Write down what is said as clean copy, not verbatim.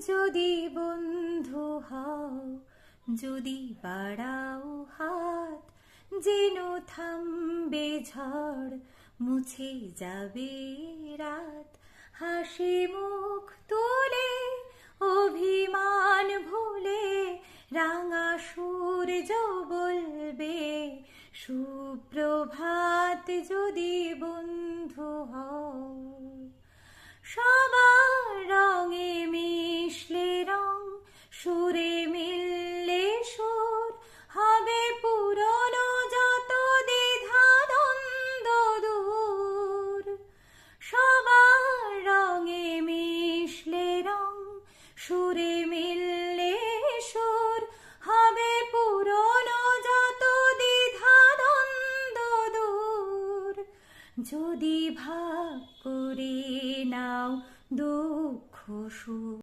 যদি বন্ধু হও, যদি বাড়াও হাত, যেন থামবে ঝড়, মুছে যাবে রাত। হাসি মুখ তুলে অভিমান ভুলে রাঙা সূর্য বলবে সুপ্রভাত যদি বন্ধু হও। সবার রঙে মিশলে রং, সুরে মিললে সুর, হবে পুরনো যত দ্বিধা দ্বন্দ্ব দূর। সবার রঙে মিশলে রং, সুরে মিললে সুর, হবে পুরনো যত দ্বিধা দ্বন্দ্ব দূর। যদি ভাগ করে নাও দুঃখ সুখ,